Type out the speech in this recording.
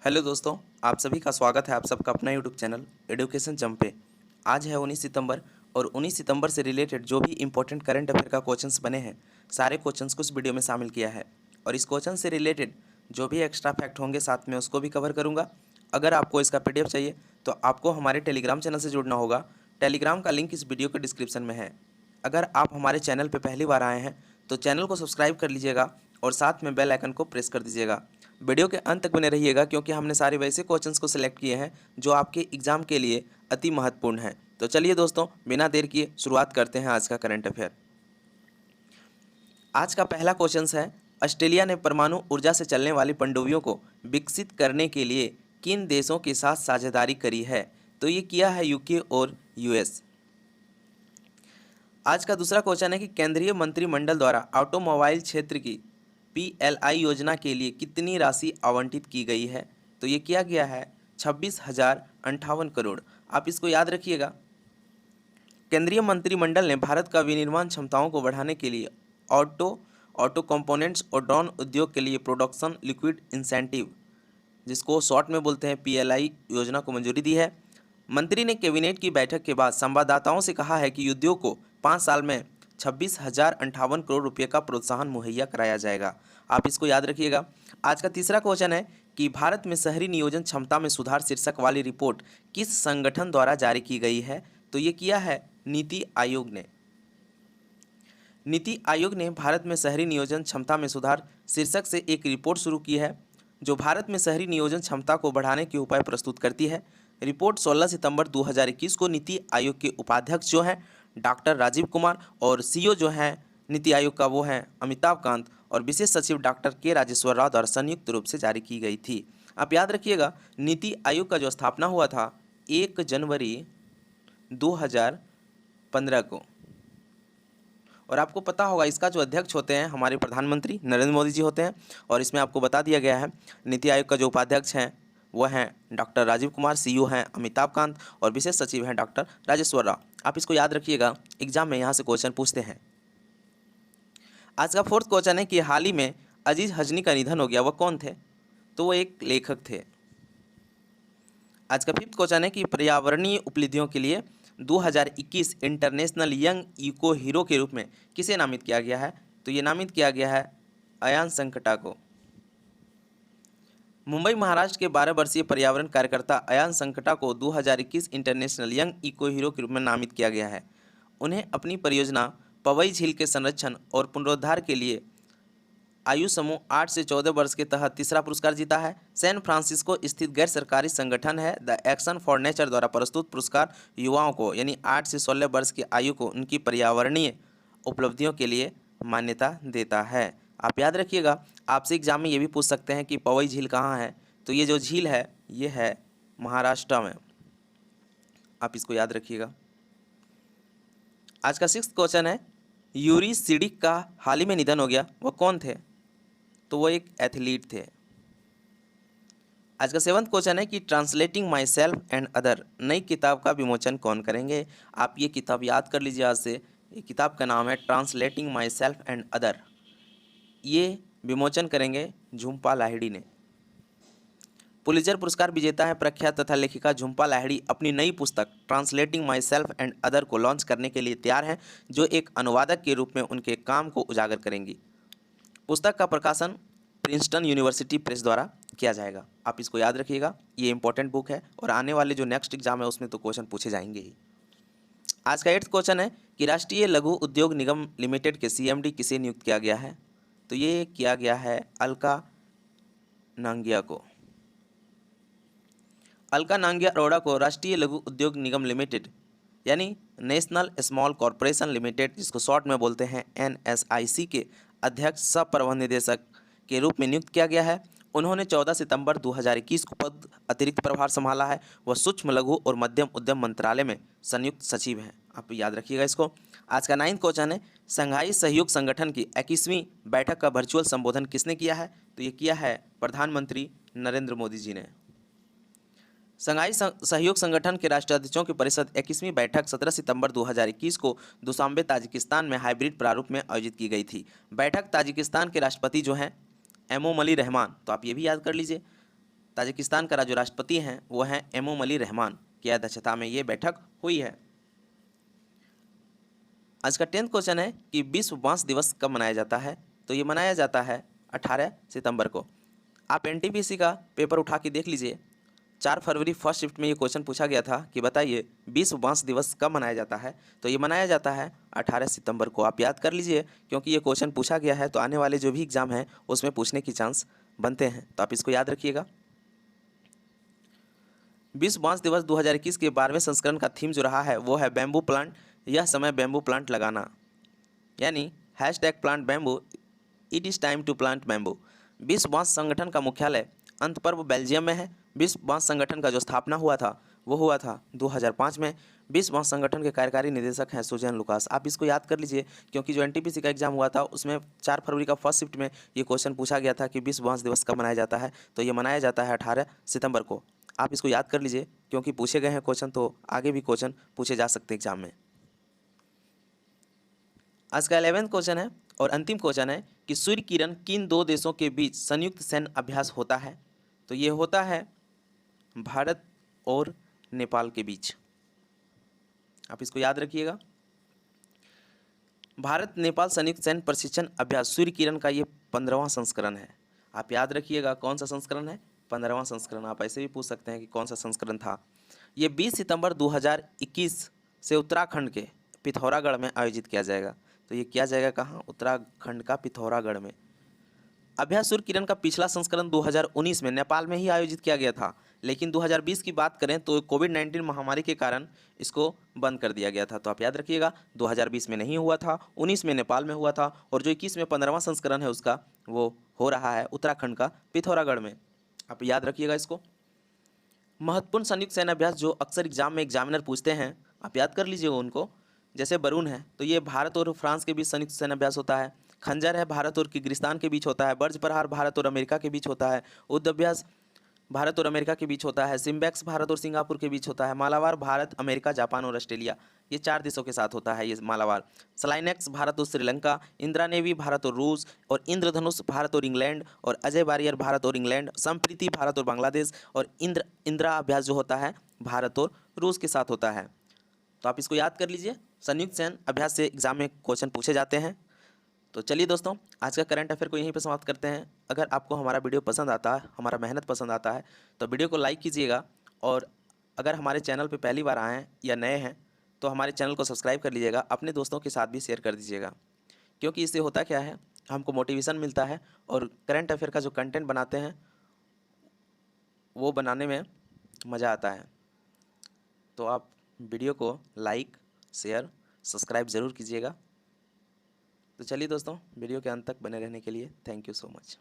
Hello दोस्तों, आप सभी का स्वागत है आप सबका अपना यूट्यूब चैनल एडुकेशन जंप पे। आज है 19 सितंबर और 19 सितंबर से रिलेटेड जो भी इंपॉर्टेंट करंट अफेयर का क्वेश्चंस बने हैं, सारे क्वेश्चंस को इस वीडियो में शामिल किया है। और इस क्वेश्चन से रिलेटेड जो भी एक्स्ट्रा फैक्ट होंगे साथ में उसको भी कवर करूँगा। अगर आपको इसका PDF चाहिए तो आपको हमारे टेलीग्राम चैनल से जुड़ना होगा। टेलीग्राम का लिंक इस वीडियो के डिस्क्रिप्शन में है। अगर आप हमारे चैनल पर पहली बार आए हैं तो चैनल को सब्सक्राइब कर लीजिएगा और साथ में बेल आइकन को प्रेस कर दीजिएगा। वीडियो के अंत तक बने रहिएगा क्योंकि हमने सारे वैसे क्वेश्चंस को सिलेक्ट किए हैं जो आपके एग्जाम के लिए अति महत्वपूर्ण हैं। तो चलिए दोस्तों, बिना देर किए शुरुआत करते हैं आज का करंट अफेयर। आज का पहला क्वेश्चन है, ऑस्ट्रेलिया ने परमाणु ऊर्जा से चलने वाली पनडुब्बियों को विकसित करने के लिए किन देशों के साथ साझेदारी करी है? तो ये किया है यूके और यूएस। आज का दूसरा क्वेश्चन है कि केंद्रीय मंत्रिमंडल द्वारा ऑटोमोबाइल क्षेत्र की PLI योजना के लिए कितनी राशि आवंटित की गई है? तो ये किया गया है 26,058 करोड़। आप इसको याद रखिएगा। केंद्रीय मंत्रिमंडल ने भारत का विनिर्माण क्षमताओं को बढ़ाने के लिए ऑटो कंपोनेंट्स और ड्रोन उद्योग के लिए प्रोडक्शन लिक्विड इंसेंटिव, जिसको शॉर्ट में बोलते हैं PLI योजना को मंजूरी दी है। मंत्री ने कैबिनेट की बैठक के बाद संवाददाताओं से कहा है कि उद्योग को 5 साल में 26,058 करोड़ रुपए का प्रोत्साहन मुहैया कराया जाएगा। आप इसको याद रखिएगा। आज का तीसरा क्वेश्चन है कि भारत में शहरी नियोजन क्षमता में सुधार शीर्षक वाली रिपोर्ट किस संगठन द्वारा जारी की गई है? तो ये किया है नीति आयोग ने। नीति आयोग ने भारत में शहरी नियोजन क्षमता में सुधार शीर्षक से एक रिपोर्ट शुरू की है जो भारत में शहरी नियोजन क्षमता को बढ़ाने के उपाय प्रस्तुत करती है। रिपोर्ट 16 सितंबर 2021 को नीति आयोग के उपाध्यक्ष जो हैं डॉक्टर राजीव कुमार और CEO जो हैं नीति आयोग का वो हैं अमिताभ कांत और विशेष सचिव डॉक्टर के राजेश्वर राव द्वारा संयुक्त रूप से जारी की गई थी। आप याद रखिएगा, नीति आयोग का जो स्थापना हुआ था 1 जनवरी 2015 को। और आपको पता होगा इसका जो अध्यक्ष होते हैं हमारे प्रधानमंत्री नरेंद्र मोदी जी होते हैं। और इसमें आपको बता दिया गया है नीति आयोग का जो उपाध्यक्ष हैं वो हैं डॉक्टर राजीव कुमार, CEO हैं अमिताभ कांत और विशेष सचिव हैं डॉक्टर राजेश्वर राव। आप इसको याद रखिएगा, एग्जाम में यहाँ से क्वेश्चन पूछते हैं। आज का फोर्थ क्वेश्चन है कि हाल ही में अजीज हजनी का निधन हो गया, वह कौन थे? तो वो एक लेखक थे। आज का फिफ्थ क्वेश्चन है कि पर्यावरणीय उपलब्धियों के लिए 2021 इंटरनेशनल यंग इको हीरो के रूप में किसे नामित किया गया है? तो ये नामित किया गया है अयान संकटा को। मुंबई महाराष्ट्र के 12 वर्षीय पर्यावरण कार्यकर्ता अयान संकटा को 2021 इंटरनेशनल यंग इको हीरो के रूप में नामित किया गया है। उन्हें अपनी परियोजना पवई झील के संरक्षण और पुनरुद्धार के लिए आयु समूह 8 से 14 वर्ष के तहत तीसरा पुरस्कार जीता है। सैन फ्रांसिस्को स्थित गैर सरकारी संगठन है द एक्शन फॉर नेचर द्वारा प्रस्तुत पुरस्कार युवाओं को यानी 8 से 16 वर्ष की आयु को उनकी पर्यावरणीय उपलब्धियों के लिए मान्यता देता है। आप याद रखिएगा, आपसे एग्जाम में ये भी पूछ सकते हैं कि पवई झील कहाँ है? तो ये जो झील है ये है महाराष्ट्र में। आप इसको याद रखिएगा। आज का सिक्स्थ क्वेश्चन है, यूरी सिडिक का हाल ही में निधन हो गया, वह कौन थे? तो वो एक एथलीट थे। आज का सेवंथ क्वेश्चन है कि translating my self and other नई किताब का विमोचन कौन करेंगे? आप ये किताब याद कर लीजिए आज से। ये किताब का नाम है translating my self and other. ये विमोचन करेंगे झुम्पा लाहिड़ी ने। पुलित्जर पुरस्कार विजेता है प्रख्यात तथा लेखिका झुम्पा लाहिड़ी अपनी नई पुस्तक translating my self and other को लॉन्च करने के लिए तैयार हैं, जो एक अनुवादक के रूप में उनके काम को उजागर करेंगी। पुस्तक का प्रकाशन प्रिंसटन यूनिवर्सिटी प्रेस द्वारा किया जाएगा। आप इसको याद रखिएगा, ये इंपॉर्टेंट बुक है और आने वाले जो नेक्स्ट एग्जाम है उसमें तो क्वेश्चन पूछे जाएंगे ही। आज का 8th क्वेश्चन है कि राष्ट्रीय लघु उद्योग निगम लिमिटेड के CMD किसे नियुक्त किया गया है? तो ये किया गया है अलका नांगिया को। अलका नांगिया अरोड़ा को राष्ट्रीय लघु उद्योग निगम लिमिटेड यानी नेशनल स्मॉल कॉरपोरेशन लिमिटेड, जिसको शॉर्ट में बोलते हैं NSIC के अध्यक्ष सह प्रबंध निदेशक के रूप में नियुक्त किया गया है। उन्होंने 14 सितंबर 2021 को पद अतिरिक्त प्रभार संभाला है। वह सूक्ष्म लघु और मध्यम उद्यम मंत्रालय में संयुक्त सचिव हैं। आप याद रखिएगा इसको। आज का 9th क्वेश्चन है, संघाई सहयोग संगठन की 21वीं बैठक का वर्चुअल संबोधन किसने किया है? तो ये किया है प्रधानमंत्री नरेंद्र मोदी जी ने। संघाई सहयोग संगठन के राष्ट्राध्यक्षों की परिषद 21वीं बैठक 17 सितंबर 2021 को दुशांबे ताजिकिस्तान में हाइब्रिड प्रारूप में आयोजित की गई थी। बैठक ताजिकिस्तान के राष्ट्रपति जो हैं एमोमली रहमान, तो आप ये भी याद कर लीजिए, ताजिकिस्तान का जो राष्ट्रपति हैं वो हैं एमोमली रहमान की अध्यक्षता में ये बैठक हुई है। आज का 10th क्वेश्चन है कि विश्व बांस दिवस कब मनाया जाता है? तो ये मनाया जाता है 18 सितंबर को। आप एनटीपीसी का पेपर उठा के देख लीजिए, 4 फरवरी फर्स्ट शिफ्ट में ये क्वेश्चन पूछा गया था कि बताइए विश्व बांस दिवस कब मनाया जाता है? तो ये मनाया जाता है 18 सितंबर को। आप याद कर लीजिए क्योंकि ये क्वेश्चन पूछा गया है, तो आने वाले जो भी एग्जाम हैं उसमें पूछने की चांस बनते हैं, तो आप इसको याद रखिएगा। विश्व बांस दिवस 2021 के 12वें संस्करण का थीम जो रहा है वो है बैम्बू प्लांट, यह समय बैम्बू प्लांट लगाना, यानी #plant bamboo, it is time to plant bamboo. विश्व बांस संगठन का मुख्यालय अंतपर्व बेल्जियम में है। विश्व बांस संगठन का जो स्थापना हुआ था वो हुआ था 2005 में। विश्व बांस संगठन के कार्यकारी निदेशक हैं सुजैन लुकास। आप इसको याद कर लीजिए क्योंकि जो एनटीपीसी का एग्जाम हुआ था उसमें 4 फरवरी का फर्स्ट शिफ्ट में ये क्वेश्चन पूछा गया था कि विश्व बांस दिवस कब मनाया जाता है? तो ये मनाया जाता है 18 सितंबर को। आप इसको याद कर लीजिए क्योंकि पूछे गए हैं क्वेश्चन, तो आगे भी क्वेश्चन पूछे जा सकते हैं एग्जाम में। आज का 11th क्वेश्चन है और अंतिम क्वेश्चन है कि सूर्य किरण किन 2 देशों के बीच संयुक्त सैन्य अभ्यास होता है? तो ये होता है भारत और नेपाल के बीच। आप इसको याद रखिएगा। भारत नेपाल संयुक्त सैन्य प्रशिक्षण अभ्यास सूर्य किरण का ये 15वां संस्करण है। आप याद रखिएगा कौन सा संस्करण है? 15वां संस्करण। आप ऐसे भी पूछ सकते हैं कि कौन सा संस्करण था। ये 20 सितंबर 2021 से उत्तराखंड के पिथौरागढ़ में आयोजित किया जाएगा। तो ये किया जाएगा कहाँ? उत्तराखंड का पिथौरागढ़ में। अभ्यास सूर्य किरण का पिछला संस्करण 2019 में नेपाल में ही आयोजित किया गया था, लेकिन 2020 की बात करें तो कोविड-19 महामारी के कारण इसको बंद कर दिया गया था। तो आप याद रखिएगा 2020 में नहीं हुआ था, 19 में नेपाल में हुआ था, और जो 21 में 15वां संस्करण है उसका वो हो रहा है उत्तराखंड का पिथौरागढ़ में। आप याद रखिएगा इसको। महत्वपूर्ण संयुक्त सैन्य अभ्यास जो अक्सर एग्जाम में एग्जामिनर पूछते हैं, आप याद कर लीजिएगा उनको। जैसे बरून है तो ये भारत और फ्रांस के बीच संयुक्त सैन्य अभ्यास होता है। खंजर है भारत और किर्गिस्तान के बीच होता है। बर्ज प्रहार भारत और अमेरिका के बीच होता है। युद्ध अभ्यास भारत और अमेरिका के बीच होता है। सिम्बैक्स भारत और सिंगापुर के बीच होता है। मालाबार भारत, अमेरिका, जापान और ऑस्ट्रेलिया, ये 4 देशों के साथ होता है ये मालाबार। स्लाइनेक्स भारत और श्रीलंका, इंदिरा नेवी भारत और रूस, और इंद्रधनुष भारत और इंग्लैंड, और अजय बैरियर भारत और इंग्लैंड, संप्रीति भारत और बांग्लादेश, और इंदिरा अभ्यास जो होता है भारत और रूस के साथ होता है। तो आप इसको याद कर लीजिए। संयुक्त सैन्य अभ्यास से एग्जाम में क्वेश्चन पूछे जाते हैं। तो चलिए दोस्तों, आज का करंट अफेयर को यहीं पर समाप्त करते हैं। अगर आपको हमारा वीडियो पसंद आता है, हमारा मेहनत पसंद आता है, तो वीडियो को लाइक कीजिएगा, और अगर हमारे चैनल पर पहली बार आए हैं या नए हैं तो हमारे चैनल को सब्सक्राइब कर लीजिएगा। अपने दोस्तों के साथ भी शेयर कर दीजिएगा, क्योंकि इससे होता क्या है, हमको मोटिवेशन मिलता है और करंट अफेयर का जो कंटेंट बनाते हैं वो बनाने में मज़ा आता है। तो आप वीडियो को लाइक, शेयर, सब्सक्राइब ज़रूर कीजिएगा। तो चलिए दोस्तों, वीडियो के अंत तक बने रहने के लिए थैंक यू सो मच।